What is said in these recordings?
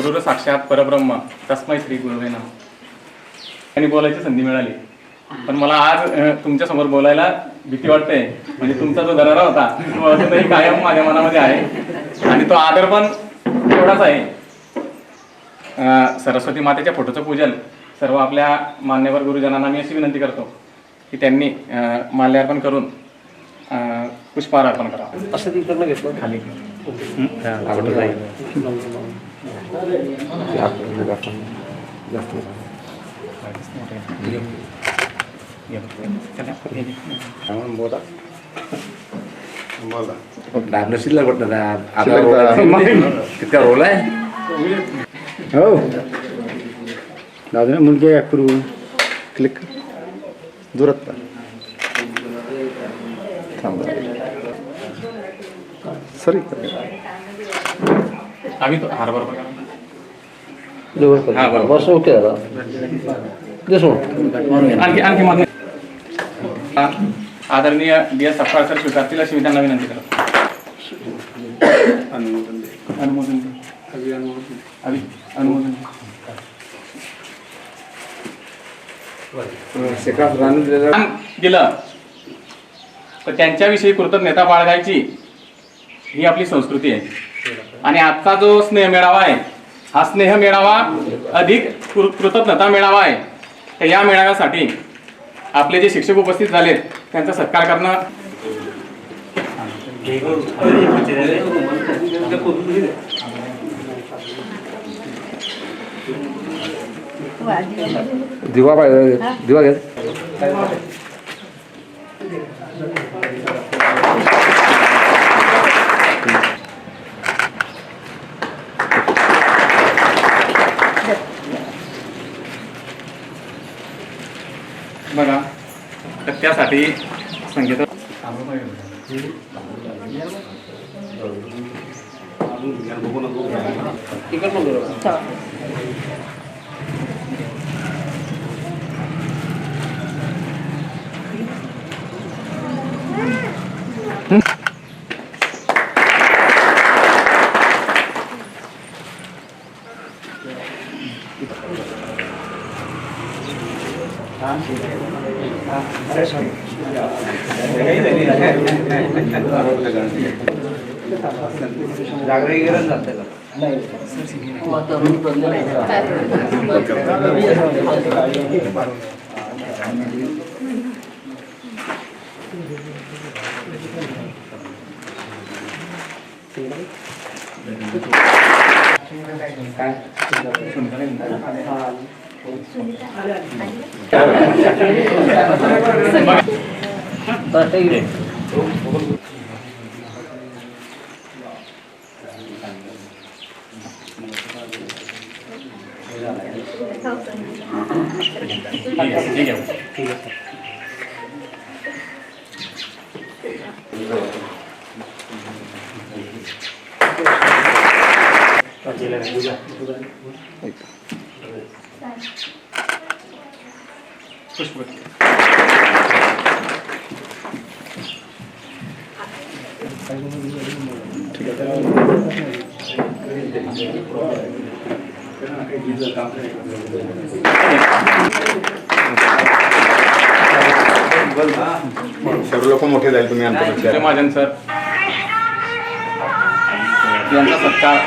गुरुर साक्षात परब्रह्म तस्मै श्री गुरुवे नमः. आणि बोलायची संधी मिळाली, पण मला आज तुमच्यासमोर बोलायला भीती वाटते. म्हणजे तुमचा जो दरारा होता तो अजूनही कायम माझ्या मनामध्ये आहे आणि तो आदर पण तेवढाच आहे. सरस्वती मातेच्या फोटोचं पूजन सर्व आपल्या मान्यवर गुरुजनांना मी अशी विनंती करतो की त्यांनी माल्यार्पण करून पुष्पहार अर्पण करावा. असं तिकडनं घेतलं खाली शिल्लक कितका रोल आहे. हो दादा मुलगे करू क्लिक दुरात सरी आम्ही तो हार बरोबर वर्ष ओके दादा आणखी आणखी मागणी आदरणीय DS सपकाळ सर स्वीकारतील अशी मी त्यांना विनंती करतो. अनुमोदन अनुमोदन गेलं तर त्यांच्याविषयी कृतज्ञता बाळगायची ही आपली संस्कृती आहे. आणि आजचा जो स्नेह मेळावा आहे हा स्नेह मेळावा अधिक कृतज्ञता मेळावा आहे. तर या मेळाव्यासाठी आपले जे शिक्षक उपस्थित झालेत त्यांचा सत्कार करणं दिवा पाहिजे. दिवा घ्या. बघा, तर त्यासाठी संगीत सर्व लोक मोठे जाईल तुम्ही महाजन सर यांचा सत्कार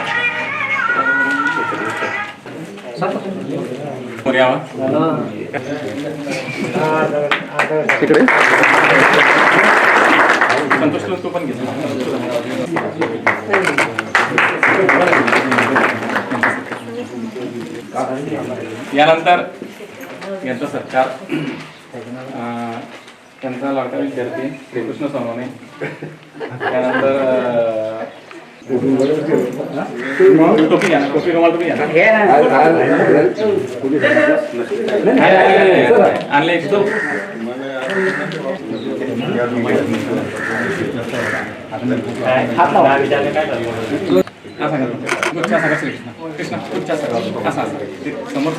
तिकडे संतोष तू पण घेतला. यानंतर यांचा सत्कार त्यांचा लाडका विद्यार्थी श्रीकृष्ण सोनवणे. त्यानंतर टोपी घ्या ना, टोपी रुमाल टोपी घ्या आणले एक तो कृष्ण समोर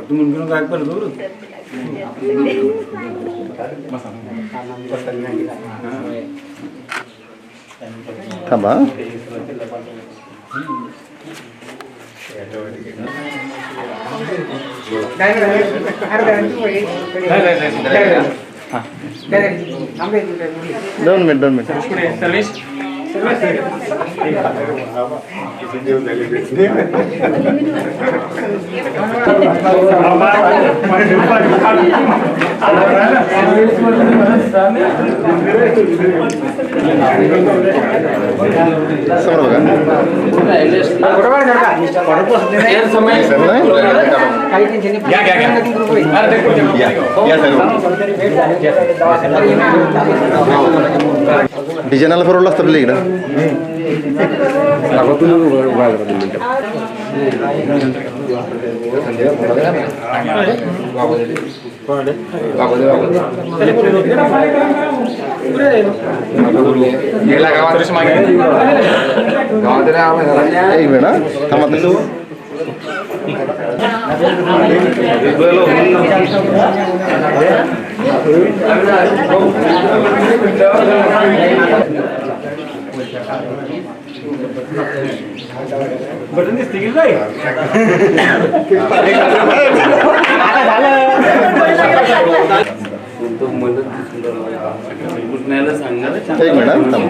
तू मुलगी काय करतो बसा. थांबा. दोन मिनिट पुढे सर्वेश. समोर बघा. घ्या घ्या घ्या. अरे ते पुढच्या ग्रुपमध्ये घेऊ. डिझायनाला फरवलं असतं आपल्या इकडं. सुरेश मागे. एक मिनिट हा. थांबा तसं. बटन दिसते की नाही? एक मिनिट हा. थांबा.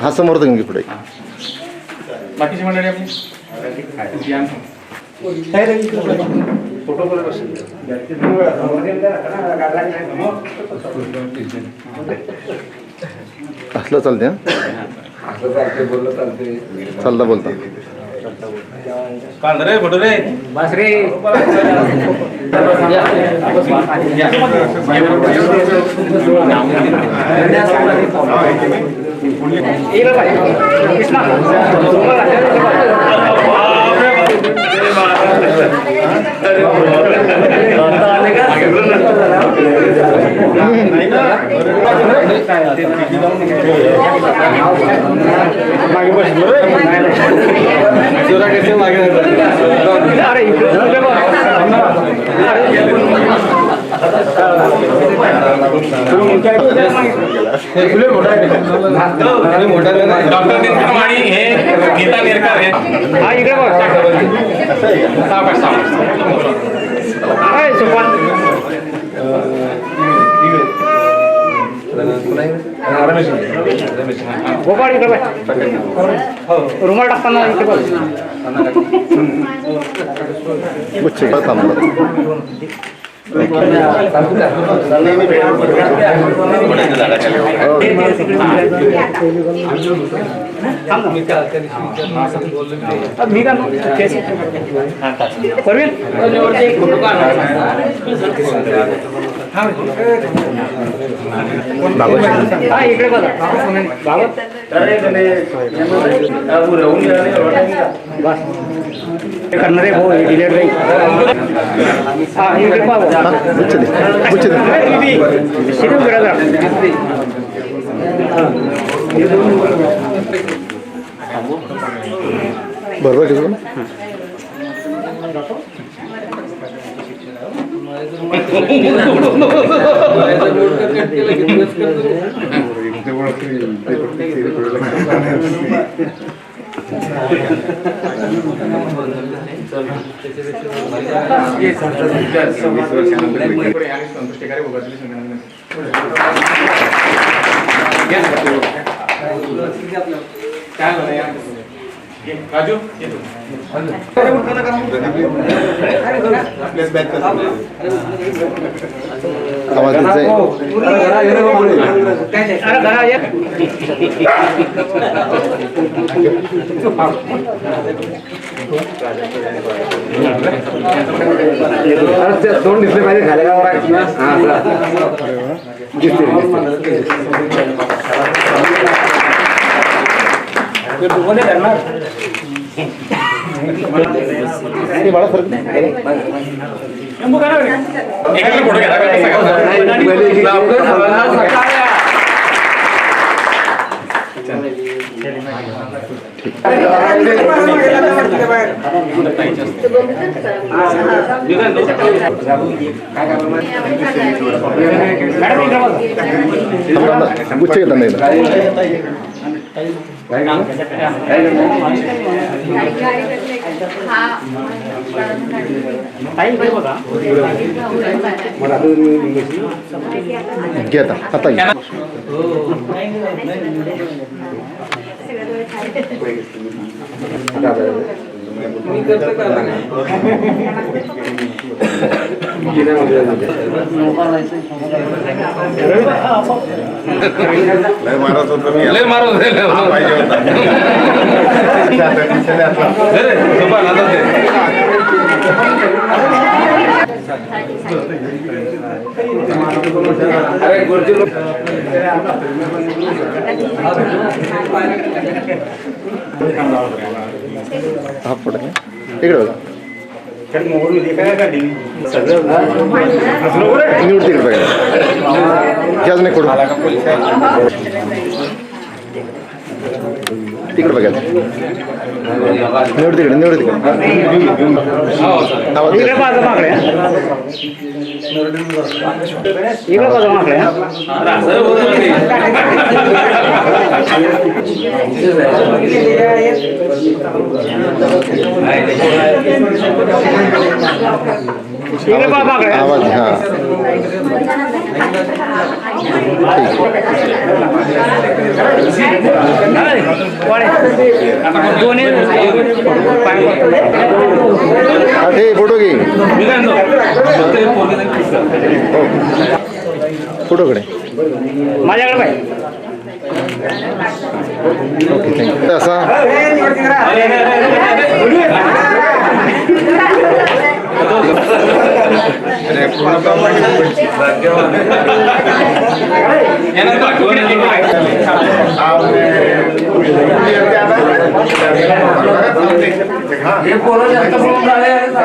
हा समोर घेऊन घे पुढे. बाकीची मंडळी आपली या. असलं चालते हा. चालता बोलता. कांदरे फोटो रे. डॉक्टर नितीन माळी हे गीता नेरकर हे. हा इकडे गोपाळ इकडे रुमाल टाकताना इकडे गुच्छे थांबा. इकडे बघा करणारे भाऊ डिलेट नाही. हा इकडे पाहा. गुच्छे दे. गुच्छे दे. शिरून गेला बरोबर घेतो ना. राजू दोन दिसले पाहिजे खाले करणार हे बाळा सर एकत्र फोटो घ्या गुच्छ घेताना घेता आता घ्या लय मारत होतो मी. लय मारत होते, लय हा, पाहिजे होता. अरे गुरुजी लोक हा फोटो घ्या इकडे बघा निवड तिकडे बघा घ्याच नाही फोटो तिकडे बघा निवड तिकडे आवाज द्या. आवाज हा हे फोटो घे फोटोकडे माझ्याकडे काय ओके थँक्यू असा अरे, पूर्ण हे पोरं जास्त बोलून राहिले आणि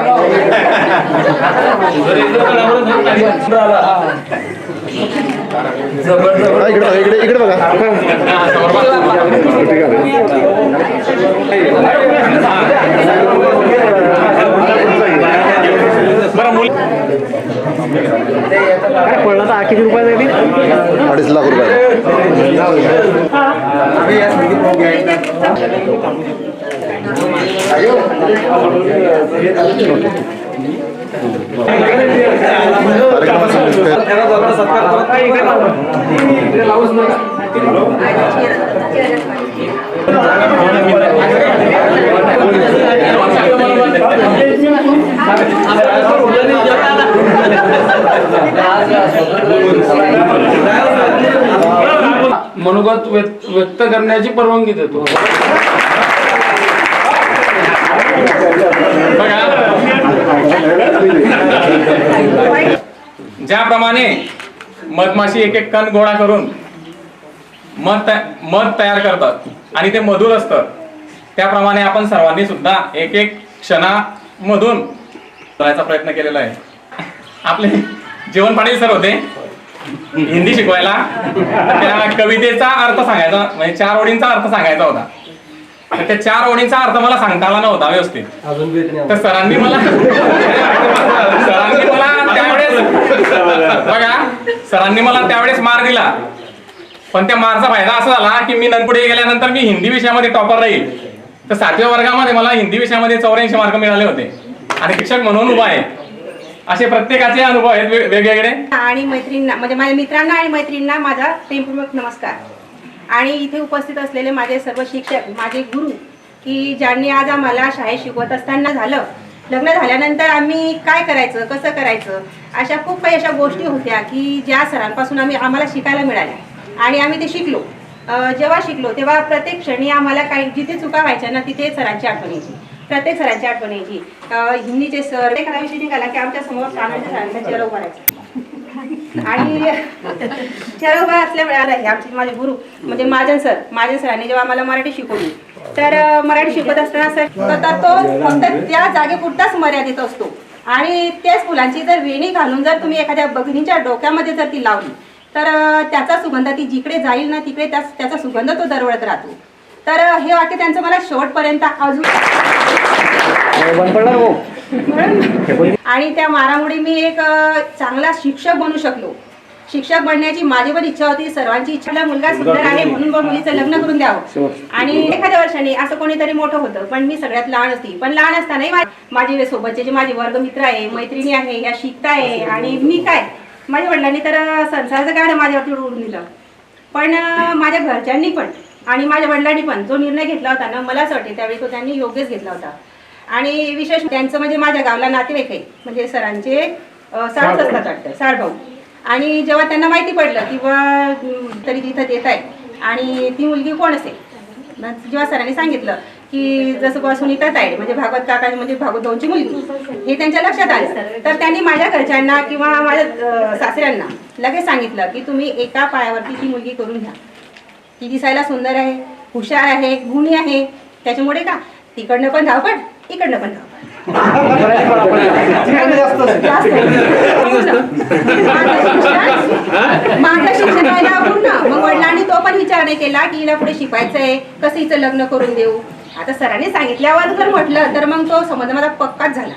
हा, इकडे बघा इकडे बघा पडला तर किती रुपये 2.5 लाख रुपये मनोगत व्यक्त करण्याची परवानगी देतो. ज्याप्रमाणे मधमाशी एक एक कण गोळा करून मध तयार करतात आणि ते मधुर असतं, त्याप्रमाणे आपण सर्वांनी सुद्धा एक एक क्षणामधून करायचा प्रयत्न केलेला आहे. आपले जीवन पाटील सर होते हिंदी शिकवायला, त्या कवितेचा अर्थ सांगायचा म्हणजे 4 ओळींचा अर्थ सांगायचा होता. त्या 4 ओळींचा अर्थ मला सांगता आला नव्हता व्यवस्थित, तर सरांनी मला त्यावेळेस मार दिला. पण त्या मारचा फायदा असा झाला की मी नंतर गेल्यानंतर मी हिंदी विषयामध्ये टॉपर राहील. तर 7व्या वर्गामध्ये मला हिंदी विषयामध्ये 84 मार्क मिळाले होते आणि शिक्षक म्हणून उभा आहे. असे प्रत्येकाचे अनुभव आहेत वेगवेगळे. आणि मैत्रिणींना म्हणजे माझ्या मित्रांना आणि मैत्रिणींना माझा प्रेमपूर्वक नमस्कार. आणि इथे उपस्थित असलेले माझे सर्व शिक्षक, माझे गुरु, की ज्यांनी आज आम्हाला शाळेत शिकवत असताना झालं, लग्न झाल्यानंतर आम्ही काय करायचं, कसं करायचं, अशा खूप काही अशा गोष्टी होत्या की ज्या सरांपासून आम्हाला शिकायला मिळाल्या आणि आम्ही ते शिकलो. जेव्हा शिकलो तेव्हा प्रत्येक क्षणी आम्हाला काही जिथे चुका व्हायच्या ना तिथे सरांची आठवण यायची, प्रत्येक सरांची आठवण यायची. हिंदीचे सर एखादा विषय निघाला की आमच्या समोर कानाच्या सरांचा चेहरा उभा राहायचा आणि चेहरा उभा असल्यामुळे आमचे माझे गुरु म्हणजे महाजन सरांनी जेव्हा आम्हाला मराठी शिकवली तर मराठी शिकवत असताना सर तर तो फक्त त्या जागेपुरताच मर्यादित असतो आणि त्याच फुलांची जर वेणी घालून जर तुम्ही एखाद्या बघणीच्या डोक्यामध्ये जर ती लावली तर त्याचा सुगंध ती जिकडे जाईल ना तिकडे त्याचा सुगंध तो दरवळत राहतो. तर हे वाक्य त्यांचं मला शेवटपर्यंत अजून बंद पडला हो. आणि त्या मारामुळे मी एक चांगला शिक्षक बनू शकलो. शिक्षक बनण्याची माझी पण इच्छा होती, सर्वांची इच्छा. मुलगा सुंदर आहे म्हणून मुलीचं लग्न करून द्यावं आणि एखाद्या वर्षाने असं कोणीतरी मोठं होतं, पण मी सगळ्यात लहान होती. पण लहान असतानाही माझे सोबतचे जे माझे वर्गमित्र आहे, मैत्रिणी आहे, या शिकताय आणि मी काय माझ्या वडिलांनी तर संसाराचं गाणं माझ्यावरती उडून दिलं. पण माझ्या घरच्यांनी पण आणि माझ्या वडिलांनी पण जो निर्णय घेतला होता ना, मला असं वाटते त्यावेळी तो त्यांनी योग्यच घेतला होता. आणि विशेष त्यांचं म्हणजे माझ्या गावला नातेवाईक आहे, म्हणजे सरांचे साळच असतात वाटतं, साळभाऊ. आणि जेव्हा त्यांना माहिती पडलं की बा तरी तिथं देत आहे आणि ती मुलगी कोण असेल, जेव्हा सरांनी सांगितलं की जसं बा सुनीता तायडे म्हणजे भागवत काका म्हणजे भागवत भाऊंची मुलगी, हे त्यांच्या लक्षात आलं. तर त्यांनी माझ्या घरच्यांना किंवा माझ्या सासऱ्यांना लगेच सांगितलं की तुम्ही एका पायावरती ती मुलगी करून घ्या. ती दिसायला सुंदर आहे, हुशार आहे, गुणी आहे, त्याच्यामुळे का तिकडनं पण धावपट इकडनं पण धावपट. माझं शिक्षण व्हायला पूर्ण. मग वडिलांनी तो पण विचार नाही केला की हिला पुढे शिकवायचंय, कसं हिचं लग्न करून देऊ. आता सरांनी सांगितल्यावर जर म्हटलं तर मग तो समज माझा पक्काच झाला.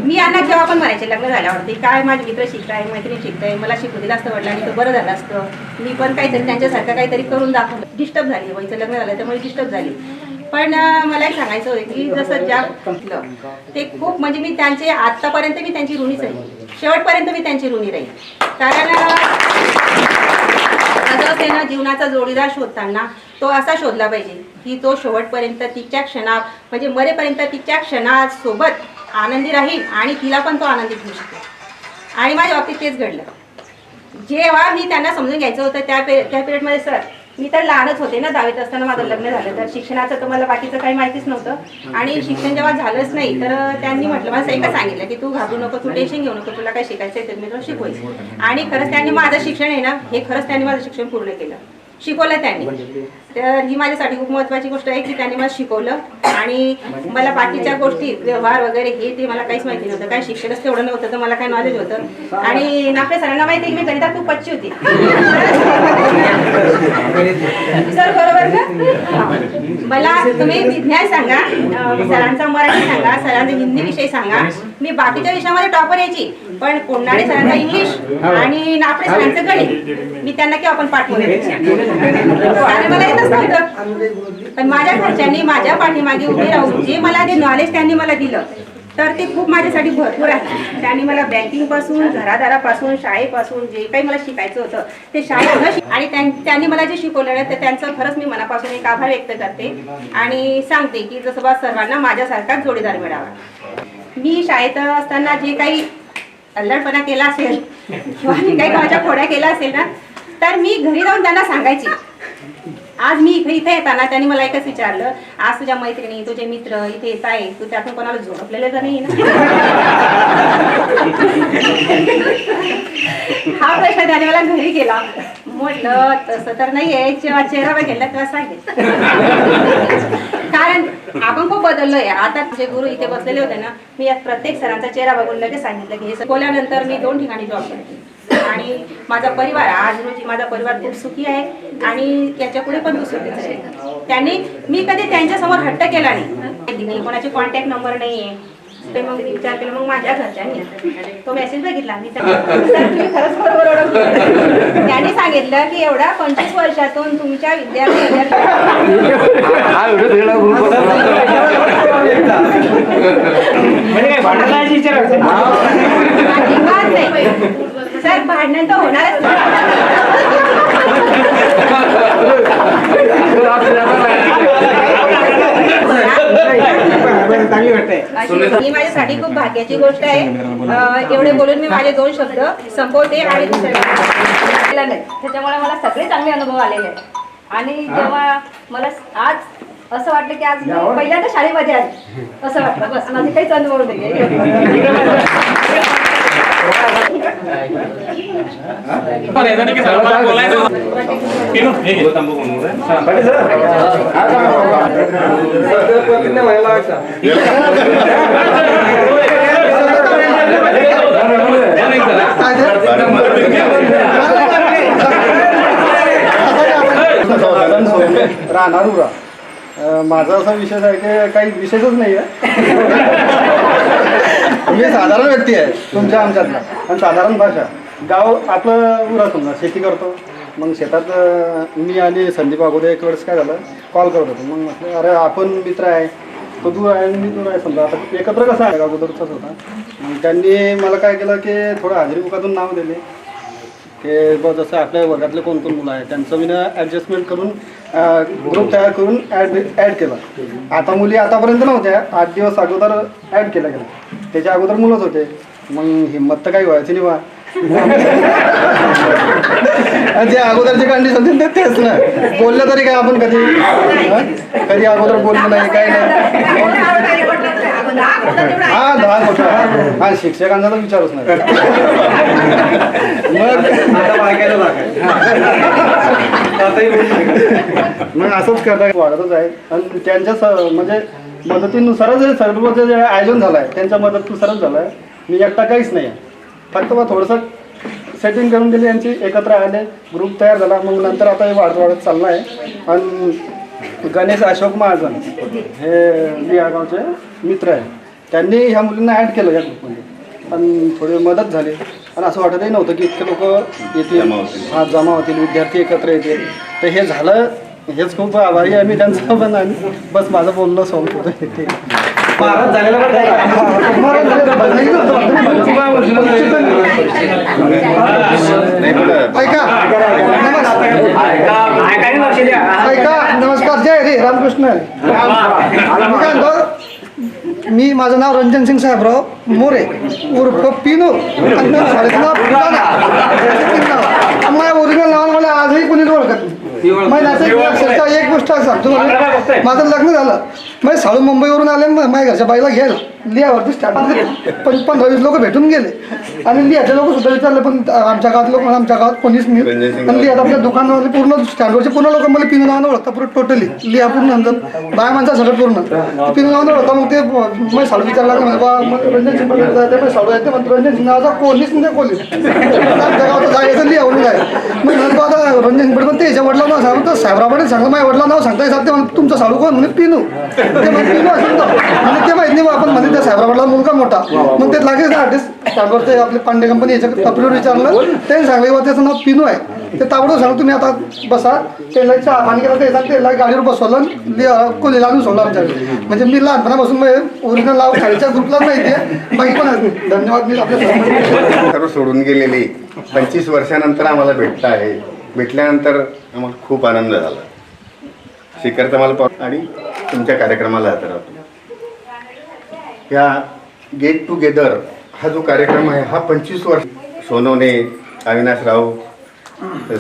मी यांना जेव्हा पण म्हणायचे लग्न झाल्यावरती काय माझे मित्र शिकताय, मैत्रिणी शिकताय, मला शिकू दिलं असतं वडिलांनी तर बरं झालं असतं. मी पण काहीतरी त्यांच्यासारखं काहीतरी करून दाखवलं. डिस्टर्ब झाली, वयचं लग्न झालं त्यामुळे डिस्टर्ब झाली. पण मला एक सांगायचं होतं की जसं जग म्हटलं ते खूप म्हणजे मी त्यांचे आत्तापर्यंत मी त्यांची ऋणीच राहील, शेवटपर्यंत मी त्यांची ऋणी राहील. कारण असं असते ना, जीवनाचा जोडीदार शोधताना तो असा शोधला पाहिजे की तो शेवटपर्यंत तिच्या क्षणा म्हणजे मरेपर्यंत तिच्या क्षणासोबत आनंदी राहील आणि तिला पण तो आनंदी घेऊ शकेल. आणि माझ्या बाबतीत तेच घडलं. जेव्हा मी त्यांना समजून घ्यायचं होतं त्या पिरियडमध्ये सर मी तर लहानच होते ना, 10वीत असताना माझं लग्न झालं. तर शिक्षणाचं तर मला बाकीचं काही माहितीच नव्हतं आणि शिक्षण जेव्हा झालंच नाही तर त्यांनी म्हटलं मला एकच सांगितलं की तू घाबरू नको, तू टेन्शन घेऊ नको, तुला काय शिकायचं आहे तर मी तुला शिकवायचं. आणि खरंच त्यांनी माझं शिक्षण आहे ना, हे खरंच त्यांनी माझं शिक्षण पूर्ण केलं, शिकवलं त्यांनी. तर ही माझ्यासाठी खूप महत्त्वाची गोष्ट आहे की त्यांनी मला शिकवलं. आणि मला बाकीच्या गोष्टी व्यवहार वगैरे हे ते मला काहीच माहिती नव्हतं, काय शिक्षणच तेवढं नव्हतं तर मला काय नॉलेज होतं. आणि नाफे सरांना माहिती आहे की मी गणितात खूप पच्ची होती सर, बरोबर ना. मला तुम्ही विज्ञान सांगा, सरांचा मराठी सांगा, सरांचा हिंदी विषय सांगा, मी बाकीच्या विषयामध्ये टॉपर यायची. पण कोणाडे सरांचा इंग्लिश आणि नाफे सरांचं गणित मी त्यांना केव्हा पण पाठवलं आणि मला येतच नव्हतं. पण माझ्या घरच्यांनी माझ्या पाठीमागे उभे राहून जे मला ते नॉलेज त्यांनी मला दिलं तर ते खूप माझ्यासाठी भरपूर आहे. त्यांनी मला बँकिंगपासून, घरादारापासून, शाळेपासून जे काही मला शिकायचं होतं ते शाळेत आणि त्यांनी मला जे शिकवलं तर त्यांचं खरंच मी मनापासून एक आभार व्यक्त करते आणि सांगते की जसं बा सर्वांना माझ्यासारखाच जोडीदार मिळावा. मी शाळेत असताना जे काही अल्लडपणा केला असेल किंवा काही माझ्या खोड्या केल्या असेल ना, तर मी घरी जाऊन त्यांना सांगायची. आज मी इथे येताना त्यांनी मला एकच विचारलं, आज तुझ्या मैत्रिणी तुझे मित्र इथे येत आहे, तू त्यातून कोणाला झोपलेलं तर नाही ना हा प्रश्न त्याने मला घरी केला. म्हटलं तसं तर नाहीये, जेव्हा चेहरा बघितला तेव्हा सांगेल. कारण आपण खूप बदललोय. आता जे गुरु इथे बसलेले होते ना, मी या प्रत्येक सरांचा चेहरा बघून लगेच सांगितलं की हे शिकवल्यानंतर मी 2 ठिकाणी जॉब करते आणि माझा परिवार आज रोजी माझा परिवार खूप सुखी आहे आणि त्याच्या पुढे पण तो सुखीच आहे. त्यांनी मी कधी त्यांच्यासमोर हट्ट केला नाही, कोणाचे कॉन्टॅक्ट नंबर नाही आहे. ते मग विचार केला, मग माझ्या घरच्यांनी तो मेसेज बघितला मी तुम्ही खरंच बरोबर ओळखलं. त्यांनी सांगितलं की एवढा 25 वर्षातून तुमच्या विद्यार्थी सर भांडण तर होणारच. ही माझ्यासाठी खूप भाग्याची गोष्ट आहे. एवढे बोलून मी माझे 2 शब्द संपवते आणि दुसऱ्या नाही. त्याच्यामुळे मला सगळे चांगले अनुभव आलेले आहेत. आणि जेव्हा मला आज असं वाटलं की आज मी पहिल्यांदा शाळेमध्ये आले असं वाटलं, बस माझे काहीच अनुभव नाही. बोलायचं पिनू, हे घे. राहणार उरा माझा असा विषय आहे की काही विशेषच नाही आहे. मी साधारण व्यक्ती आहे तुमच्या आमच्यातला आणि साधारण भाषा. गाव आपलं उरा समजा शेती करतो. मग शेतात मी आणि संदीप अगोदर एक वेळेस काय झालं कॉल करत होतो. मग म्हटलं अरे आपण मित्र आहे तो दूर आहे आणि मी दूर आहे समजा आता एकत्र कसं आहे अगोदरचाच होता. मग त्यांनी मला काय केलं की थोडं हाजरी बुकातून नाव दिले की बघ जसं आपल्या वर्गातले कोण कोण मुलं आहे त्यांचं मी ॲडजस्टमेंट करून ग्रुप तयार करून ॲड केला. आता मुली आतापर्यंत नव्हत्या 8 दिवस अगोदर ॲड केला गेला. त्याच्या अगोदर मुलंच होते. मग हिंमत तर काही व्हायची नाही बा. जे अगोदरचे कंडिशन होते तेच ना बोललं तरी काय आपण कधी अगोदर बोललो नाही काय नाही. हा 10 मोठा हा शिक्षकांचा तर विचारच नाही. मग असंच करता वाढतच आहे. आणि त्यांच्या म्हणजे मदतीनुसारच हे सर्व जे आयोजन झालं आहे त्यांच्या मदतीनुसारच झालं आहे. मी एकटा काहीच नाही आहे. फक्त मग थोडंसं सेटिंग करून दिली यांची एकत्र आले ग्रुप तयार झाला. मग नंतर आता हे वाढत चाललं आहे. आणि गणेश अशोक महाजन हे या गावचे मित्र आहे. त्यांनी ह्या मुलींना ॲड केलं या ग्रुपमध्ये आणि थोडी मदत झाली. आणि असं वाटतही नव्हतं की इतके लोक येतील हा जमा होतील विद्यार्थी एकत्र येतील. तर हे झालं हेच खूप आभारी आहे मी त्यांचा पण. आणि बस माझं बोलणं संपत होतं. नमस्कार जय रे रामकृष्ण. मी माझं नाव रंजन सिंग साहेबराव मोरे उर्फ पिनू आणि माझ्या ओरिजिनल नाव मला आजही कोणी ओळखत नाही. एक गोष्ट सांगतो माझं लग्न झालं मग साळू मुंबईवरून आले माझ्या घरच्या बाईला घ्यायला लिहावरती स्टार्ट 15-20 लोक भेटून गेले. आणि लिहाचे लोक सुद्धा विचारले पण आमच्या गावात लोक आमच्या गावात कोणीच नाही. आणि लिहात आपल्या दुकानावरले पूर्ण स्टँडवरचे पूर्ण लोक मला पिनू नावानं ओळखता पूर्ण टोटली लिहा पूर्ण नंतर बाय माणसा सगळं पूर्ण पिनू नावानं ओळखता. मग ते मग साळू विचारला रंजन सिंग जायचं साळू जायचं म्हणतो रंजन सिंग नावाचा कोणीच नाही कोणी आमच्या गावात जायचं लिहावरून जाय. मग नंतर आता रंजन सिंग पण त्याच्या वडिला नाव सांगतो साहेबरावने सांगलं माझ्या वडिला नाव सांगता येतात. ते म्हणून तुमचं साळू कोण म्हणे पिनू. ते म्हणजे पिनू असेल म्हणजे ते माहित नाही आपण म्हणजे त्या साहेबरावला मुलगा मोठा. मग ते लागेल आर्टिस्ट स्टँडवरचे आपले पांडे कंपनी याच्या कपड्यावर विचारलं त्यांनी सांगलं बाबा त्याचं नाव पिनू आहे. ते ताबडतोब सांगू तुम्ही आता बसा. त्याला चहा पाणी केला ते सांग त्याला गाडीवर बसवलं कोलीला आणून सोडलं आमच्याकडे. म्हणजे मी लहानपणापासून ओरिजिनल नाव खालीच्या ग्रुपलाच माहिती आहे बाकी पण धन्यवाद. मी आपल्या सर्व सोडून गेलेली 25 वर्षानंतर आम्हाला भेटता आहे. भेटल्यानंतर आम्हाला खूप आनंद झाला. शिखरचा मला आणि तुमच्या कार्यक्रमाला हजर होतो. या गेट टुगेदर हा जो कार्यक्रम आहे हा 25 वर्ष सोनवणे अविनाश राव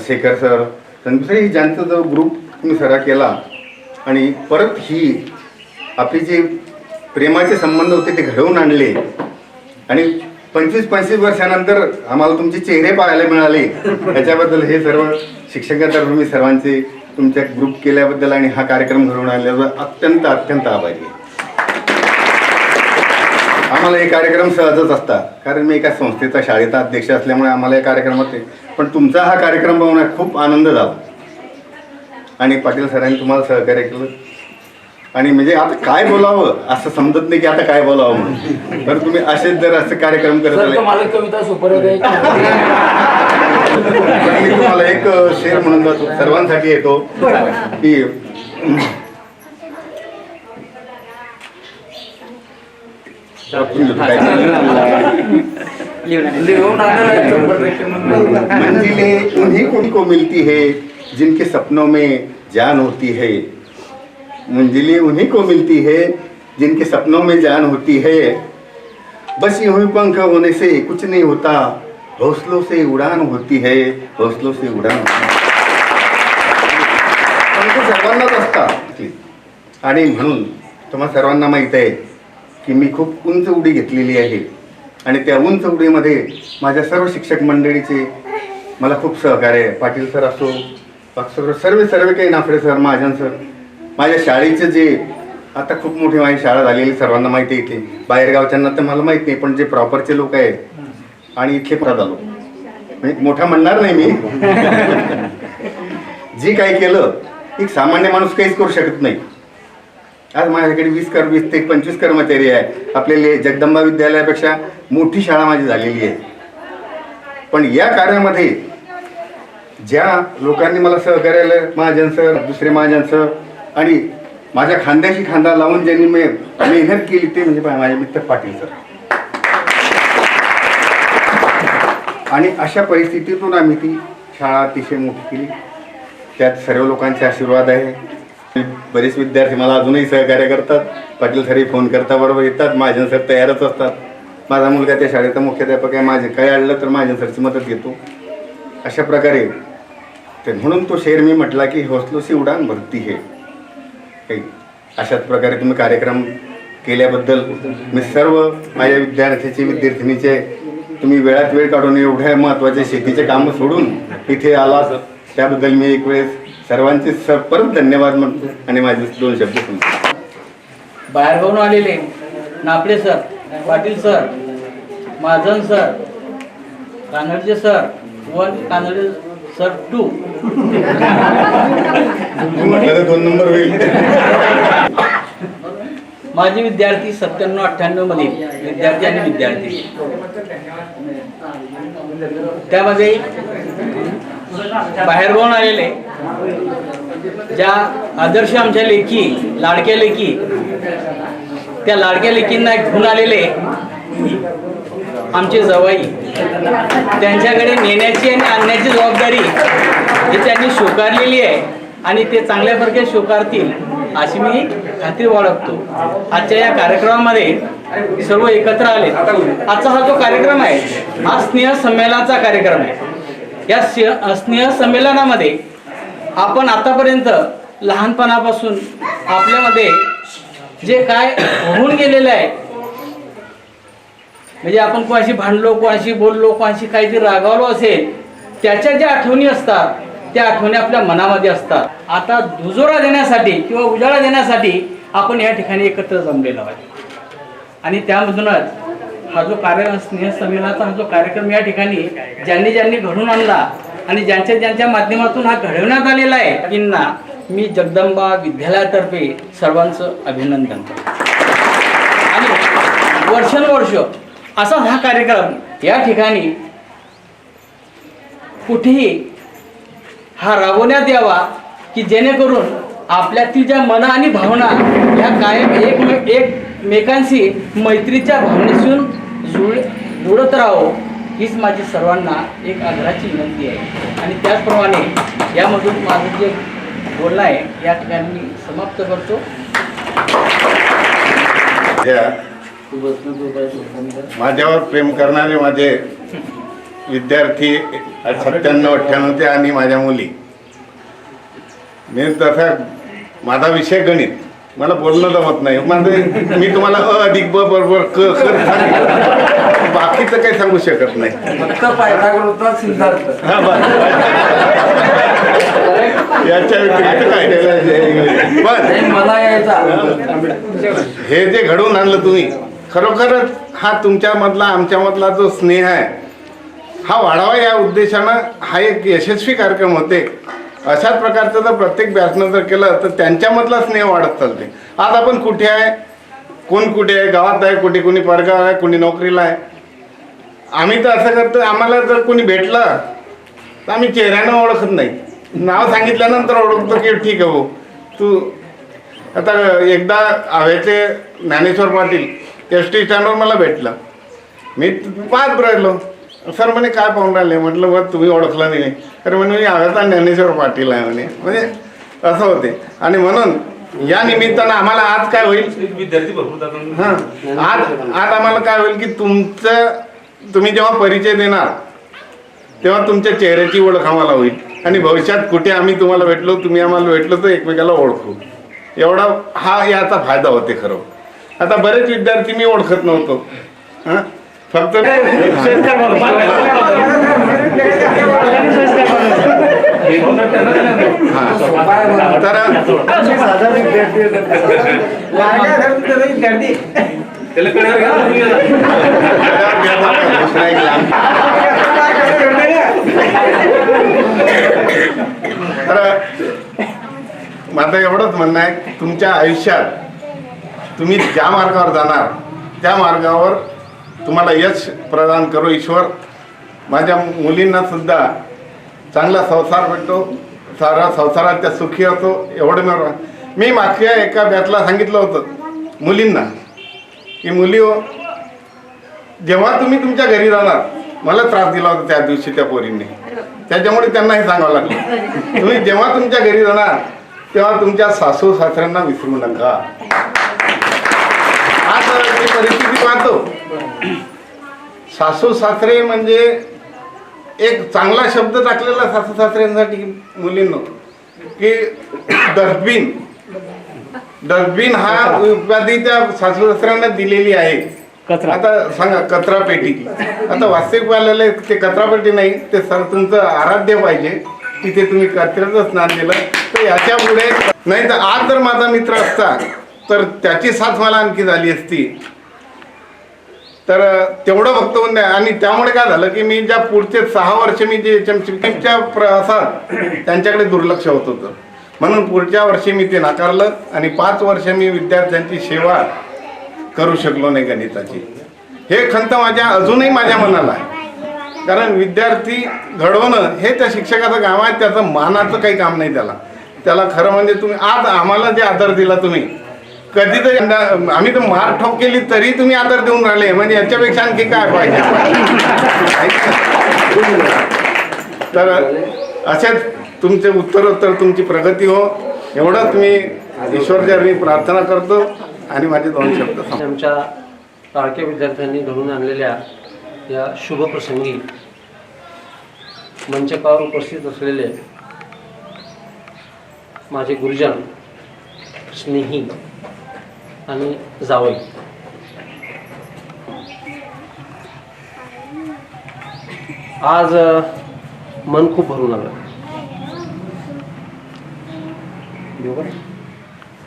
शेखर सर दुसरे ज्यांचा जो ग्रुप तुम्ही सरा केला आणि परत ही आपली जे प्रेमाचे संबंध होते ते घडवून आणले. आणि 25 वर्षानंतर आम्हाला तुमचे चेहरे पाहायला मिळाले. त्याच्याबद्दल हे सर्व शिक्षकांतर्फे मी सर्वांचे तुमच्या ग्रुप केल्याबद्दल आणि हा कार्यक्रम घडवून आणल्याबद्दल अत्यंत आभारी आहे. आम्हाला हे कार्यक्रम सहजच असतात कारण मी एका संस्थेचा शाळेचा अध्यक्ष असल्यामुळे आम्हाला या कार्यक्रमात पण तुमचा हा कार्यक्रम पाहण्यात खूप आनंद झाला. आणि पाटील सरांनी तुम्हाला सहकार्य केलं. आणि म्हणजे आता काय बोलावं असं समजत नाही की आता काय बोलावं म्हणून. तर तुम्ही असेच जर असं कार्यक्रम करत आले मला कविता सुपर मी तुम्हाला एक शेर म्हणून जातो सर्वांसाठी येतो की मंजिलें उन्हीं को मिलती है जिनके सपनों में जान होती है. मंजिलें उन्हीं को मिलती है जिनके सपनों में जान होती है. बस यूं ही पंख होने से कुछ नहीं होता. हौसलों से उड़ान होती है. हौसलों से उड़ान होती है. सर्वांनाच असतात. आणि म्हणून तुम्हा सर्वांना माहीत आहे की मी खूप उंच उडी घेतलेली आहे. आणि त्या उंच उडीमध्ये माझ्या सर्व शिक्षक मंडळीचे मला खूप सहकार्य आहे. पाटील सर असो सर्व काही नाफडे सर, महाजन सर, माझ्या शाळेचे जे आता खूप मोठी माझी शाळा झालेली सर्वांना माहिती आहे. इथे बाहेरगावच्यांना तर मला माहित नाही, पण जे प्रॉपरचे लोक आहेत आणि इथले परत आलो म्हणजे मोठा म्हणणार नाही मी जे काही केलं एक सामान्य माणूस काहीच करू शकत नाही. आज माझ्याकडे 20 ते 25 कर्मचारी आहे. आपल्याला जगदंबा विद्यालयापेक्षा मोठी शाळा माझी झालेली आहे. पण या कार्यामध्ये ज्या लोकांनी मला सहकार्याला, महाजन सर, दुसरे महाजन सर आणि माझ्या खांद्याशी खांदा लावून ज्यांनी मेहनत केली ते म्हणजे माझे मित्र पाटील सर. आणि अशा परिस्थितीतून आम्ही ती शाळा अतिशय मोठी केली. त्यात सर्व लोकांचे आशीर्वाद आहे. बरेच विद्यार्थी मला अजूनही सहकार्य करतात. पाटील सरही फोन करता बरोबर येतात. महाजन सर तयारच असतात. माझा मुलगा त्या शाळेचा मुख्याध्यापक आहे. माझे काही अडलं तर महाजन सरची मदत घेतो. अशा प्रकारे ते म्हणून तो शेर मी म्हटला की हौसलो से उडान भरती है. काही अशाच प्रकारे तुम्ही कार्यक्रम केल्याबद्दल मी सर्व माझ्या विद्यार्थिनीचे तुम्ही वेळात वेळ काढून एवढ्या महत्त्वाचे शेतीचे कामं सोडून इथे आलात त्याबद्दल मी एक वेळेस सर्वांचे परत धन्यवाद म्हणतो आणि माझे 2 शब्द सांगतो. बाहेरगावून आलेले Naphade sir, Patil sir, Mahajan sir, कानडचे सर 1, कानडे सर 2. म्हटलं तर 2 नंबर होईल. माझे विद्यार्थी 97-98 मधील विद्यार्थी आणि विद्यार्थी, त्यामध्ये बाहेरगावून आलेले ज्या आदर्श आमच्या लेखी, लाडक्या लेखी, त्या लाडक्या लेखींना घेऊन आलेले आमचे जवाई, त्यांच्याकडे नेण्याची आणि आणण्याची जबाबदारी ही त्यांनी स्वीकारलेली आहे आणि ते चांगल्या प्रकारे स्वीकारतील अशी मी खात्री बाळगतो. आजच्या या कार्यक्रमामध्ये सर्व एकत्र आले. आजचा हा जो कार्यक्रम आहे हा स्नेह संमेलनाचा कार्यक्रम आहे. या स्नेह संमेलनामध्ये आपण आतापर्यंत लहानपणापासून आपल्यामध्ये जे काय होऊन गेलेलं आहे, म्हणजे आपण कोणाशी भांडलो, कोणाशी बोललो, कोणाशी काहीतरी रागावलो असेल, त्याच्या ज्या आठवणी असतात त्या आठवणी आपल्या मनामध्ये असतात. आता दुजोरा देण्यासाठी किंवा उजाळा देण्यासाठी आपण या ठिकाणी एकत्र जमलेलो आहोत आणि त्यामधूनच हा जो स्नेह संमेलनाचा हा जो कार्यक्रम या ठिकाणी ज्यांनी घडून आणला आणि ज्यांच्या माध्यमातून हा घडवण्यात आलेला आहे त्यांना मी जगदंबा विद्यालयातर्फे सर्वांचं अभिनंदन करतो. आणि वर्षानुवर्ष असा हा कार्यक्रम या ठिकाणी कुठेही हा राबवण्यात यावा की जेणेकरून आपल्यातील ज्या मन आणि भावना ह्या कायम एकमेकांशी मैत्रीच्या भावनेतून जुळत राहो हीच माझी सर्वांना एक आग्रहाची विनंती आहे. आणि त्याचप्रमाणे यामधून माझं जे बोलणं आहे या ठिकाणी मी समाप्त करतो. माझ्यावर प्रेम करणारे माझे विद्यार्थी 97-98 आणि माझ्या मुली, मी तसा माझा विषय गणित, मला बोलणं जमत नाही. मी तुम्हाला अधिक ब बरोबर क कर बाकीचं काही सांगू शकत नाही. फक्त पायथागोरसचा सिद्धांत. हा बस, याच्या व्यतिरिक्त काय पण मला यायचा हे जे घडवून आणलं तुम्ही, खरोखरच हा तुमच्यामधला आमच्यामधला जो स्नेह आहे हा वाढावा या उद्देशानं हा एक यशस्वी कार्यक्रम होते. अशाच प्रकारचं जर प्रत्येक बॅचनं जर केलं तर त्यांच्यामधला स्नेह वाढत चालते. आज आपण कुठे आहे, कोण कुठे आहे, गावात आहे, कुठे कोणी परगाव आहे, कोणी नोकरीला आहे. आम्ही तर असं करतो, आम्हाला जर कोणी भेटलं तर आम्ही चेहऱ्यानं ओळखत नाही, नाव सांगितल्यानंतर ओळखतो की ठीक आहे हो तू. आता एकदा हवेचे ज्ञानेश्वर पाटील ST स्टँडवर मला भेटलं, मी पाहत राहिलो. सर म्हणे काय पाहून राहिले, म्हटलं बघ तुम्ही ओळखला नाही. तर म्हणे मी हव्याचा ज्ञानेश्वर पाटील आहे म्हणे. म्हणजे असं होते. आणि म्हणून या निमित्तानं आम्हाला आज काय होईल, विद्यार्थी भरपूर हां आज आम्हाला काय होईल की तुम्ही जेव्हा परिचय देणार तेव्हा तुमच्या चेहऱ्याची ओळख आम्हाला होईल आणि भविष्यात कुठे आम्ही तुम्हाला भेटलो, तुम्ही आम्हाला भेटलो तर एकमेकाला ओळखू. एवढा हा याचा फायदा होते खरं. आता बरेच विद्यार्थी मी ओळखत नव्हतो. हां फक्त तर माझं एवढंच म्हणणं आहे, तुमच्या आयुष्यात तुम्ही ज्या मार्गावर जाणार त्या मार्गावर तुम्हाला यश प्रदान करो ईश्वर. माझ्या मुलींना सुद्धा चांगला संसार भेटतो, सारा संसारात त्या सुखी असो एवढं मी मागच्या एका बॅचला सांगितलं होतं मुलींना की मुली हो, जेव्हा तुम्ही तुमच्या घरी जाणार, मला त्रास दिला होता त्या दिवशी त्या पोरींनी, त्याच्यामुळे त्यांना हे सांगावं लागलं, तुम्ही जेव्हा तुमच्या घरी जाणार तेव्हा तुमच्या सासू सासऱ्यांना विसरू नका. आज मी परिस्थिती पाहतो, सासू सासरे म्हणजे एक चांगला शब्द टाकलेला सासू सासऱ्यांसाठी मुलींनो की डस्टबिन हा उपाधी त्या सासू सासऱ्यांना दिलेली आहे. आता सांगा कचरा पेटी, आता वास्तविक पाहिलेलं ते कचरा पेटी नाही, ते तुमचं आराध्य पाहिजे, तिथे तुम्ही कचऱ्याचं स्नान दिलं तर याच्या पुढे नाही. तर आज जर माझा मित्र असता तर त्याची साथ मला आणखी झाली असती. तर तेवढं वक्तव्य आहे. आणि त्यामुळे काय झालं की मी ज्या पुढचे 6 वर्ष मी जे चमच्या प्रवासात त्यांच्याकडे दुर्लक्ष होत होतं, म्हणून पुढच्या वर्षी मी ते नाकारलं आणि 5 वर्ष मी विद्यार्थ्यांची सेवा करू शकलो नाही गणिताची. हे खंत अजूनही माझ्या मनाला आहे, कारण विद्यार्थी घडवणं हे त्या शिक्षकाचं काम आहे, त्याचं मानाचं काही काम नाही. त्याला खरं म्हणजे तुम्ही आज आम्हाला जे आदर दिला, तुम्ही कधीतरी आम्ही तर मार ठोक केली तरी तुम्ही आदर देऊन राहिले, म्हणजे याच्यापेक्षा आणखी काय पाहिजे. तर असेच तुमचे उत्तरोत्तर तुमची प्रगती हो, एवढंच मी ईश्वरचरणी प्रार्थना करतो आणि माझे 2 शब्द सांगतो. आमच्या लाडक्या विद्यार्थ्यांनी घडवून आणलेल्या या शुभ प्रसंगी मंचकावर उपस्थित असलेले माझे गुरुजन, स्नेही आणि जावई, आज मन खूप भरून आलं.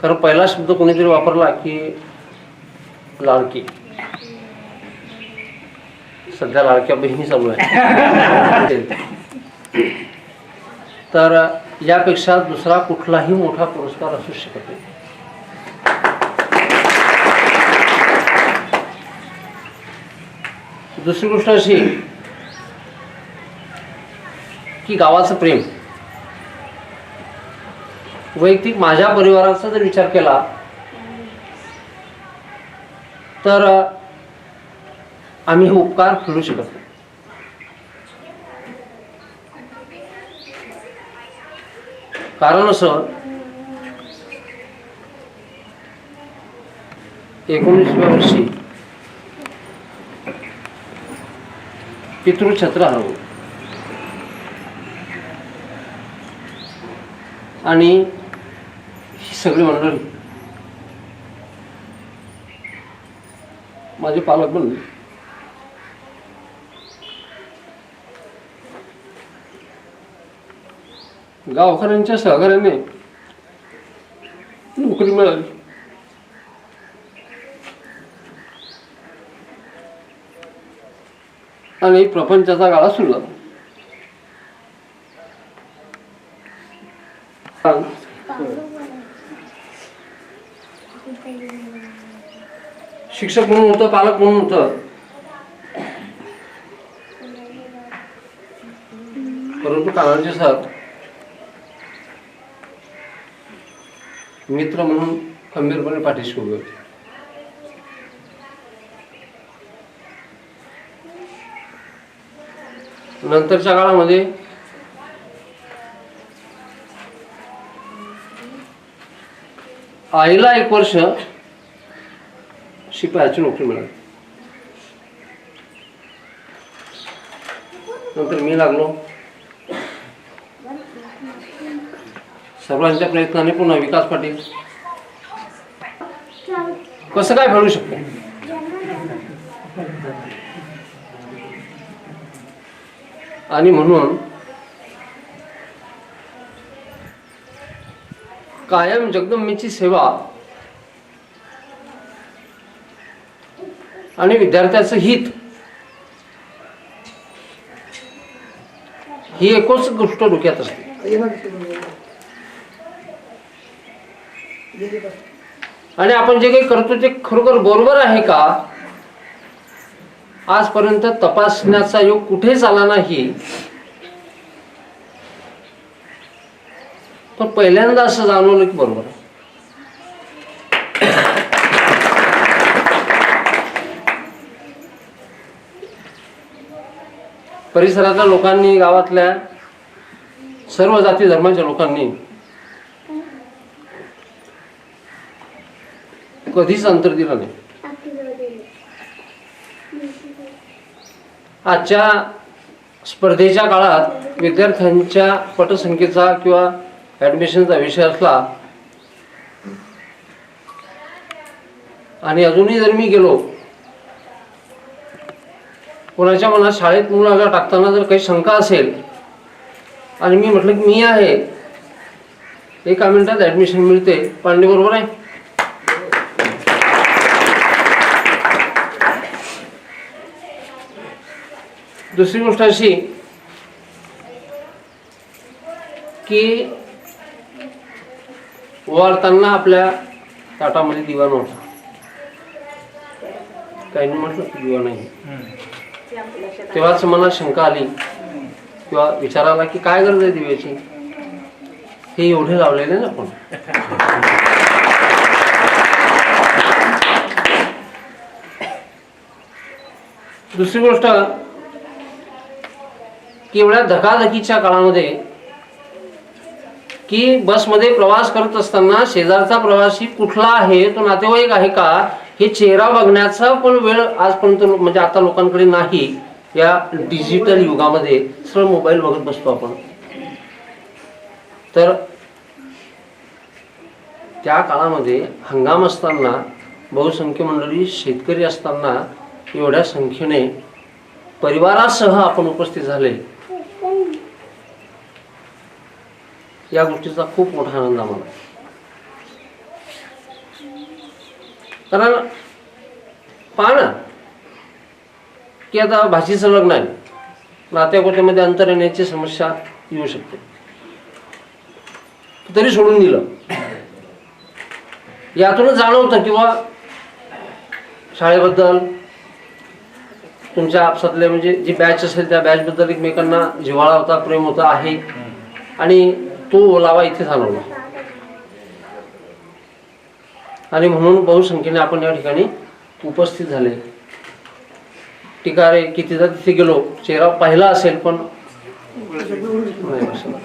कारण पहिला शब्द कोणीतरी वापरला की लाडकी. सध्या लाडक्या बहिणी चालू आहे. तर यापेक्षा दुसरा कुठलाही मोठा पुरस्कार असू शकत नाही. दुसरी गोष्ट अशी की गावाचं प्रेम, वैयक्तिक माझ्या परिवाराचा जर विचार केला तर आम्ही हे उपकार फेडू शकत नाही. कारण असं 19व्या वर्षी पितृछत्र हरवलं आणि ही सगळी मंडळी माझे पालक बनले. गावकऱ्यांच्या सहकार्याने नोकरी मिळाली. आणि प्रपंचाचा गाळा सुरू झाला. शिक्षक म्हणून होतं, पालक म्हणून होतं, परंतु कानांचे साथ मित्र म्हणून खंबीरपणे पाठीशी उभे होते. नंतरच्या काळामध्ये आईला 1 वर्ष शिपायाची नोकरी मिळाली. नंतर मी लागलो. सर्वांच्या प्रयत्नाने पुन्हा विकास पाटील. कसं काय फेडू शकतो? आणि म्हणून कायम जगदंबेची सेवा आणि विद्यार्थ्याचं हित ही एकच गोष्ट डोक्यात असते. आणि आपण जे काही करतो ते खरोखर बरोबर आहे का, आजपर्यंत तपासण्याचा योग कुठेच आला नाही. पण पहिल्यांदा असं जाणवलं की बरोबर आहे. परिसरातल्या लोकांनी, गावातल्या सर्व जाती धर्माच्या लोकांनी कधीच अंतर दिलं नाही. आजच्या स्पर्धेच्या काळात विद्यार्थ्यांच्या पटसंख्येचा किंवा ॲडमिशनचा विषय असला आणि अजूनही जर मी गेलो, कोणाच्या मनात शाळेत मुलाला टाकताना जर काही शंका असेल आणि मी म्हटलं की मी आहे, 1 मिनिटात ॲडमिशन मिळते, पांडे बरोबर आहे. दुसरी गोष्ट अशी की वारताना आपल्या ताटामध्ये दिवा नव्हता. काही म्हटलं की दिवा नाही. तेव्हाच मनात शंका आली किंवा विचार आला की काय गरज आहे दिव्याची, हे एवढे लावलेले ना. आपण दुसरी गोष्ट की एवढ्या धकाधकीच्या काळामध्ये की बसमध्ये प्रवास करत असताना शेजारचा प्रवासी कुठला आहे, तो नातेवाईक आहे का, हे चेहरा बघण्याचा पण वेळ आजपर्यंत म्हणजे आता लोकांकडे नाही. या डिजिटल युगामध्ये सरळ मोबाईल बघत बसतो आपण. तर त्या काळामध्ये हंगाम असताना, बहुसंख्य मंडळी शेतकरी असताना एवढ्या संख्येने परिवारासह आपण उपस्थित झाले, या गोष्टीचा खूप मोठा आनंद आम्हाला. कारण पहा ना की आता भाषेचं लग्न आहे, नात्यागोत्यामध्ये अंतर येण्याची समस्या येऊ शकते, तरी सोडून दिलं. यातूनच जाणवतं किंवा शाळेबद्दल तुमच्या आपसातले म्हणजे जी बॅच असेल त्या बॅचबद्दल एकमेकांना जिव्हाळा होता, प्रेम होता, आहे. आणि तो ओलावा इथे जाणवला. आणि म्हणून बहुसंख्येने आपण या ठिकाणी उपस्थित झाले. टीका रे कितीदा तिथे गेलो, चेहरा पाहिला असेल पण नाही बसला.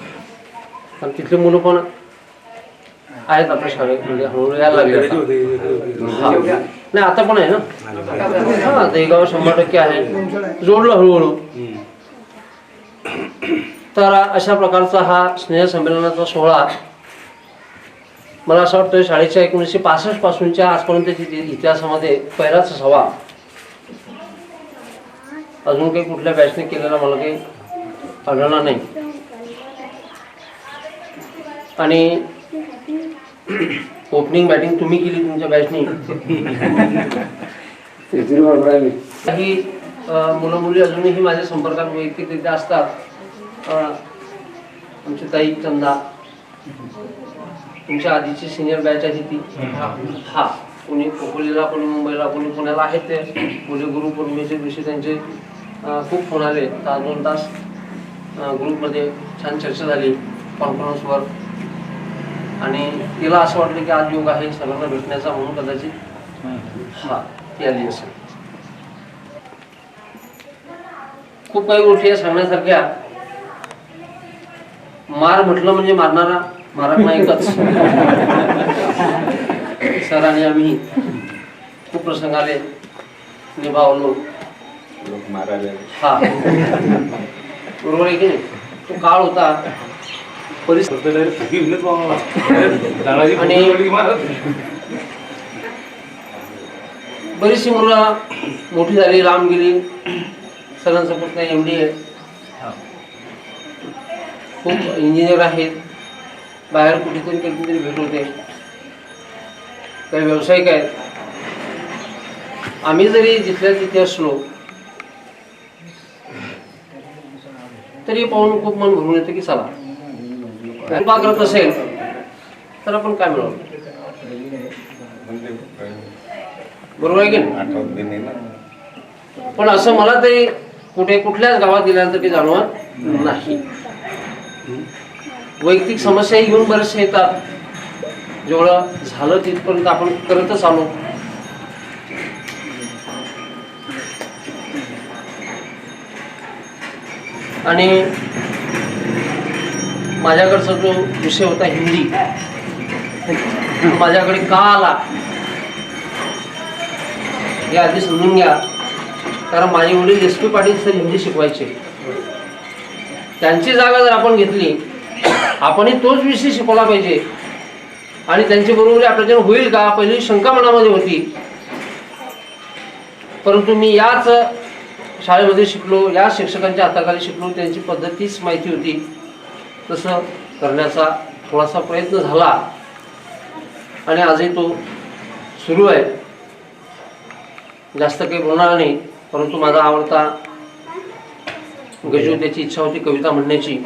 कारण तिथले मुलं पण आहेत आपल्या शाळेमध्ये, हळूहळू यायला लागले. नाही आता पण आहे ना. हा, देगाव 100% आहे, जोडलं हळूहळू. तर अशा प्रकारचा हा स्नेहसंमेलनाचा सोहळा मला असं वाटतं शाळेच्या 1965 पासूनच्या आजपर्यंतच्या इतिहासामध्ये पहिलाच असावा. अजून काही कुठल्या बॅचने केलेला मला काही आढळला नाही. आणि ओपनिंग बॅटिंग तुम्ही केली तुमच्या बॅचने. काही मुलं मुली अजूनही माझ्या संपर्कात वैयक्तिकरित्या असतात. आमची ताई चंदा, तुमच्या आधीची सिनियर बॅच आहे ती. हा, कोणी खोपोलीला, कोणी मुंबईला, कोणी पुण्याला आहेत. ते मुले गुरुपौर्णिमेच्या दिवशी त्यांचे खूप फोन आले. 2 तास ग्रुपमध्ये छान चर्चा झाली कॉन्फरन्सवर. आणि तिला असं वाटलं की आज योग आहे सर्वांना भेटण्याचा, म्हणून कदाचित हा ती आली असेल. खूप काही गोष्टी या सांगण्यासारख्या. मार म्हटलं म्हणजे मारणारा मारक नाहीकच. सर आणि आम्ही खूप प्रसंग आले, निभावलो. हा, बरोबर आहे की नाही. तो काळ होता, आणि बरीचशी मुलं मोठी झाली, लांब गेली. सरांचा पुतण्या MD आहे, खूप इंजिनियर आहेत. बाहेर कुठेतरी कधीतरी भेट होते. काही व्यावसायिक आहेत. आम्ही जरी जिथल्या तिथे असलो तरी पाहून खूप मन भरून येतं की चला कृपा करत असेल तर आपण काय मिळवलं. बरोबर आहे की नाही. पण असं मला तरी कुठल्याच गावात गेल्यानंतर काही जाणवत नाही. वैयक्तिक समस्याही घेऊन बरेचसे येतात. जेवढं झालं तिथपर्यंत आपण करतच आलो. आणि माझ्याकडचा जो विषय होता हिंदी, माझ्याकडे का आला हे आधी समजून घ्या. कारण माझे वडील S P Patil sir Hindi शिकवायचे. त्यांची जागा जर आपण घेतली, आपणही तोच विषय शिकवला पाहिजे. आणि त्यांच्या बरोबर आपल्याच्यानं होईल का, पहिली शंका मनामध्ये होती. परंतु मी याच शाळेमध्ये शिकलो, या शिक्षकांच्या हाताखाली शिकलो, त्यांची पद्धतीच माहिती होती. तसं करण्याचा थोडासा प्रयत्न झाला आणि आजही तो सुरू आहे. जास्त काही बोलणार नाही, परंतु माझा आवडता गजू त्याची इच्छा होती कविता म्हणण्याची.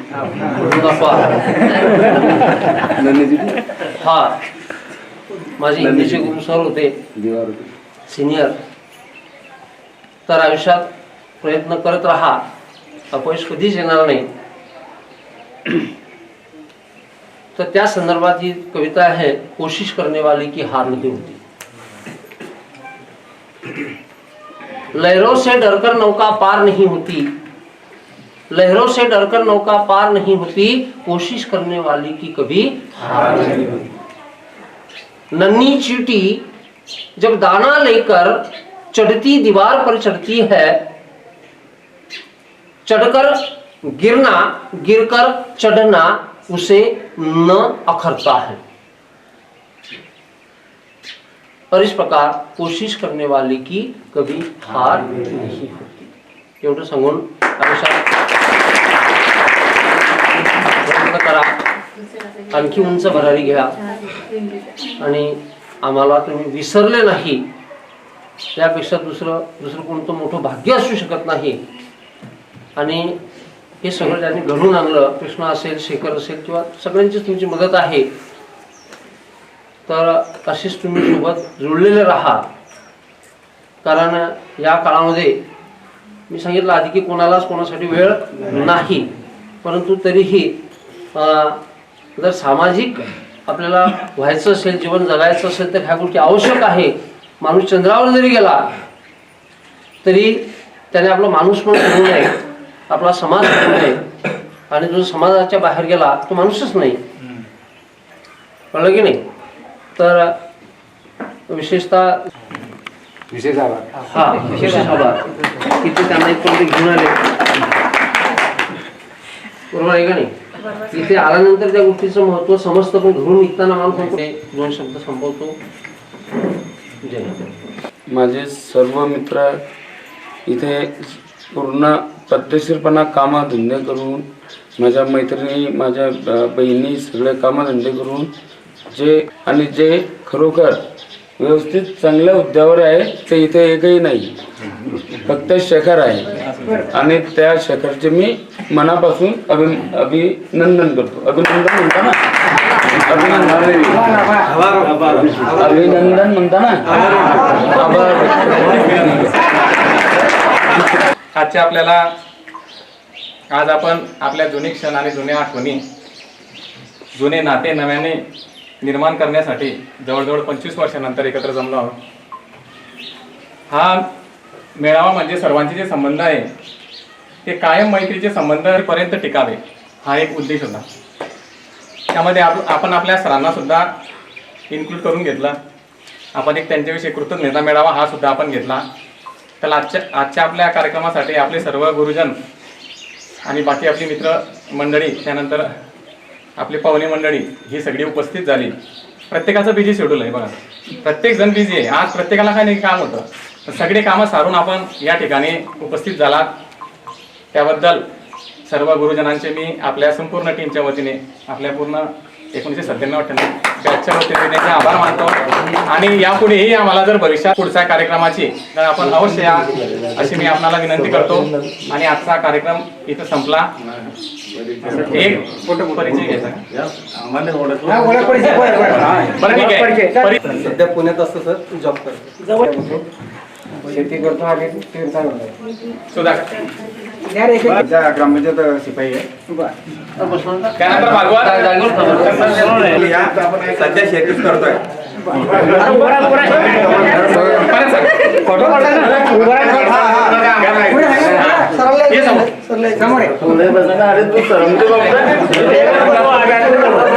हा माझे हिंदीचे गुरु सर होते, सिनियर. तर आयुष्यात प्रयत्न करत राहा, अपयश कधीच येणार नाही. तर त्या संदर्भात ही कविता आहे, कोशिश करने वाले की हार नहीं होती. लहरों से डरकर नौका पार नहीं होती, लहरों से डरकर नौका पार नहीं होती, कोशिश करने वाली की कभी हार नहीं होती. नन्ही चींटी जब दाना लेकर चढ़ती दीवार पर चढ़ती है, चढ़कर गिरना, गिरकर चढ़ना उसे न अखरता है. और इस प्रकार कोशिश करने वाले की कभी हार नहीं होती. एवढं सांगून आयुष्यात प्रयत्न करा, आणखी उंच भरारी घ्या आणि आम्हाला तुम्ही विसरले नाही यापेक्षा दुसरं कोणतं मोठं भाग्य असू शकत नाही. आणि हे सगळं ज्यांनी घडून आणलं, कृष्ण असेल, शेखर असेल किंवा सगळ्यांचीच तुमची मदत आहे. तर अशीच तुम्ही सोबत जुळलेले राहा. कारण या काळामध्ये मी सांगितलं आधी की कोणालाच कोणासाठी वेळ नाही, परंतु तरीही जर सामाजिक आपल्याला व्हायचं असेल, जीवन जगायचं असेल तर ह्या गोष्टी आवश्यक आहे. माणूस चंद्रावर जरी गेला तरी त्याने आपला माणूस पण करू नये, आपला समाज करू नये. आणि जो समाजाच्या बाहेर गेला तो माणूसच नाही. कळलं की नाही. तर विशेषतः विशेष आभार. हा विशेष आभार की ते त्यांना इथपर्यंत घेऊन आले. बरोबर आहे का नाही. इथे आल्यानंतर त्या गोष्टीचं महत्व समजतं, पण घरून निघताना माणूस दोन शब्द संपवतो. जय हिंद. माझे सर्व मित्र इथे पूर्ण पद्धतशीरपणा कामधंदे करून, माझ्या मैत्रिणी, माझ्या बहिणी सगळे कामधंदे करून जे खरोखर व्यवस्थित चांगल्या हुद्द्यावर आहे ते इथे एकही नाही, फक्त शेखर आहे. आणि त्या शेखरचे मी मनापासून अभिनंदन करतो. अभिनंदन म्हणता ना, अभिनंदन म्हणता ना. आज आपण आपल्या जुने क्षण आणि जुन्या आठवणी, जुने नाते नव्याने निर्माण करण्यासाठी जवळजवळ 25 वर्षानंतर एकत्र जमलो आहोत. हा मेळावा म्हणजे सर्वांचे जे संबंध आहे ते कायम मैत्रीचे संबंधापर्यंत टिकावे हा एक उद्देश होता. त्यामध्ये आपण आपल्या सरांना सुद्धा इन्क्लूड करून घेतला. आपण एक त्यांच्याविषयी कृतज्ञता मेळावा हा सुद्धा आपण घेतला. तर आजच्या आपल्या कार्यक्रमासाठी आपले सर्व गुरुजन आणि बाकी आपली मित्र मंडळी, त्यानंतर आपली पाहुणे मंडळी ही सगळी उपस्थित झाली. प्रत्येकाचं बिझी शेड्यूल आहे बघा, प्रत्येक जण बिझी आहे. आज प्रत्येकाला काही नाही काम होतं, सगळे कामं सारून आपण या ठिकाणी उपस्थित झालात त्याबद्दल सर्व गुरुजनांचे मी आपल्या संपूर्ण टीमच्या वतीने, आपल्या पूर्ण 1997-98 त्याच्या वतीने त्यांचे आभार मानतो आणि यापुढेही आम्हाला जर भविष्यात पुढच्या कार्यक्रमाची तर आपण अवश्य या अशी मी आपणाला विनंती करतो आणि आजचा कार्यक्रम इथं संपला. एक फोटो परिचय घ्यायचा बरं ठीक आहे. सध्या पुण्यात असतो सर, जॉब करतो, शेती करतो आणि सुधाकर ग्रामपंचायत शिपाई आहे. त्यानंतर भागवत सध्या शेतीच करतोय.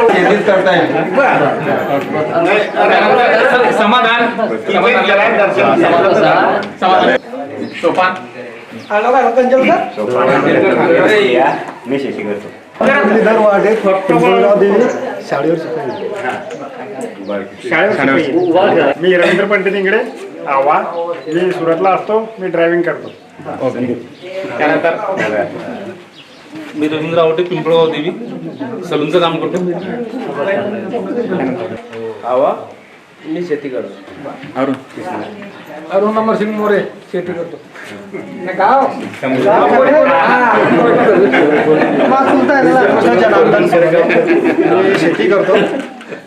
शेतीच करताय. समाधान सोपान मी शेती करतो. मी रवींद्र पंडित इंगडे आवा. मी सुरतला असतो. मी ड्रायव्हिंग करतो. त्यानंतर मी रवींद्र आवटे पिंपळगाव देवी सलूनचं काम करतो. आवा मी शेती करतो. अरुण अमरसिंग मोरे शेती करतो. मी शेती करतो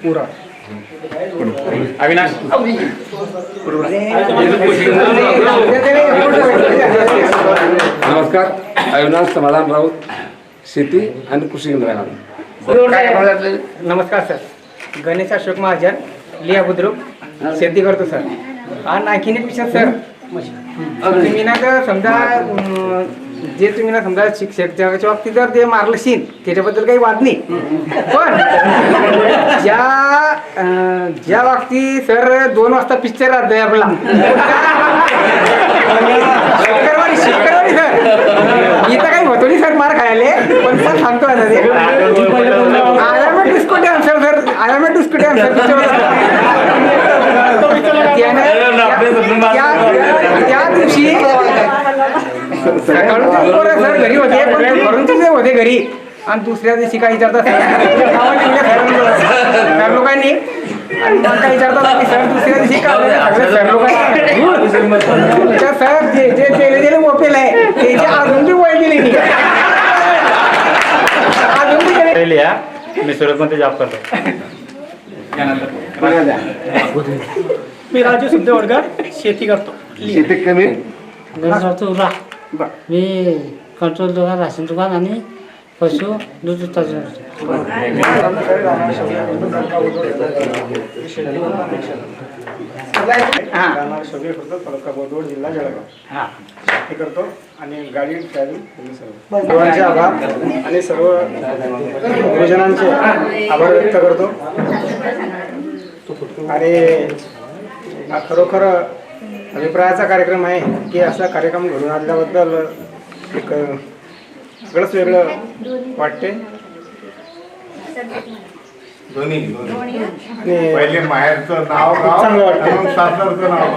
पुरा. अविनाश नमस्कार, अविनाश समाधान राऊत, शेती आणि कृषी केंद्र. नमस्कार सर, गणेश अशोक महाजन लिया बुद्रुक शेती करतो सर. आणि आणखीन एक विषय सर, तुम्ही ना तर समजा जे तुम्ही ना समजा शिक्षकाच्या बाबतीत जर ते मारलं शीन त्याच्याबद्दल काही वाद नाही, पण ज्या बाबतीत सर 2 वाजता पिक्चर राहतोय आपला शुक्रवारी सर इथं काही होतो नाही सर मार खायले, पण सर सांगतो आता ते आयामेट डिस्कोटे आन्सर सर, आयामेट डिस्कोटे आन्सर त्या दिवशी सकाळून सर घरी होते, पण घरून ते होते घरी. आणि दुसऱ्या दिवशी काय विचारतात सर लोकांनी, आणि मग काय विचारतात की सर दुसऱ्या दिवशी काय सर लोकांनी सर जे जे ओपेल आहे त्याची अजून बी वय दिली नाही, अजून बी. मी सुरतमध्ये जॉब करतो. मी राजू सिद्धवडकर शेती करतो. शेती कमी मी कंट्रोल दुकान, राशन दुकान आणि पशु दूध उत्पादन. सगळे करतो. तालुका बोदवड, जिल्हा जळगाव. शेती करतो आणि गाडी ड्रायव्हिंग सर्वांचे आभार आणि सर्व गुरुजनांचे आभार व्यक्त करतो. आणि हा खरोखर अभिप्रायाचा कार्यक्रम आहे की असा कार्यक्रम घडून आणल्याबद्दल एक सगळंच वेगळं वाटते. पहिले माहेरचं नाव चांगलं वाटतं. मग सासरचं नाव.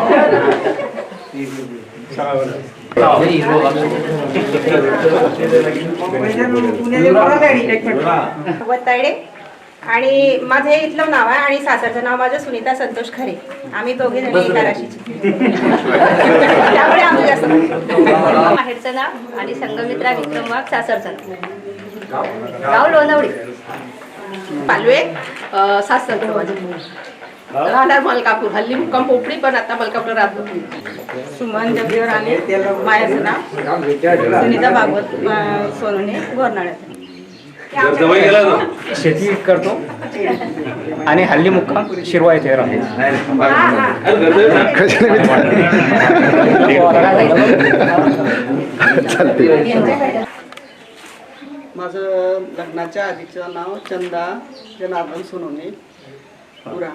वतायडे आणि माझं हे इथलं नाव आहे आणि सासरचं नाव माझं सुनीता संतोष खरे. आम्ही दोघे जण एका राशीचे, त्यामुळे आम्ही जास्त माहेरचं नाव आणि संघमित्रा विक्रम वाघ सासरचं नाव. गाव लोणावळी, पालवे सासरचं माझं. राहणार मलकापूर, हल्ली मुक्काम पोपडी, पण आता मलकापूर राहतो. सुमन जगीवर आणि मायाचं नाव सुनीता भागवत सोनवणे गोरनाळ्यात. शेती करतो आणि हल्ली मुक्काम शिरवा येथे राहतो. माझं लग्नाच्या आधीचं नाव चंदा जनार्दन सोनवणे पुरा,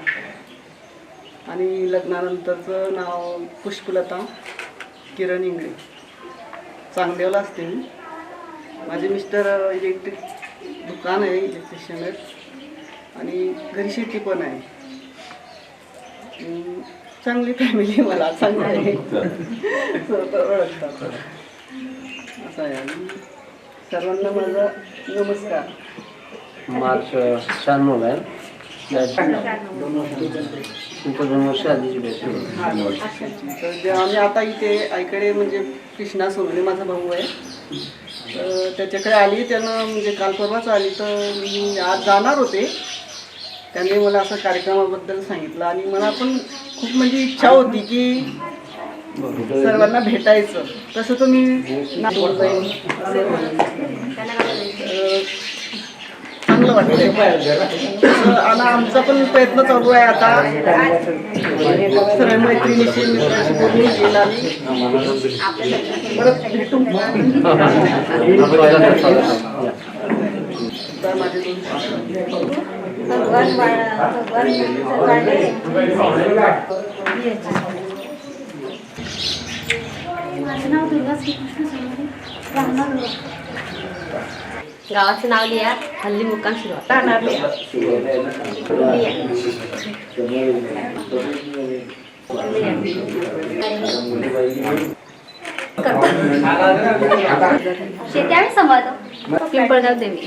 आणि लग्नानंतरचं नाव पुष्पलता किरण इंगळे. चांगदेवला असते मी. माझे मिस्टर इलेक्ट्रिक दुकान आहे, इलेक्ट्रिशियन, आणि घरी शेती पण आहे. चांगली फॅमिली मला चांगली आहे, ओळखतात असं आहे. आणि सर्वांना माझा नमस्कार. मार्च 96 आहे तुमचं 2 वर्ष आधीची भेट तर जे आम्ही आता इथे आईकडे म्हणजे कृष्णा सोनवणे माझा भाऊ आहे, तर त्याच्याकडे आली. त्यानं म्हणजे काल परवाच आली, तर मी आज जाणार होते. त्यांनी मला असं कार्यक्रमाबद्दल सांगितलं आणि मला पण खूप म्हणजे इच्छा होती की सर्वांना भेटायचं. तसं तर मी नागपूर जाईन, चांगलं वाटतंय. आणि आमचा पण प्रयत्न चालू आहे आता सर्व मैत्रिणीशी मित्रांशी बोलून येईल आणि परत भेटू. माझे माझं नाव दुर्गा श्रीकृष्ण सोनवणे, राहणार गावाचं नाव लिहा, हल्ली मुक्काम सुरुवात राहणार शेती आम्ही सांभाळतो. पिंपळगाव देवी.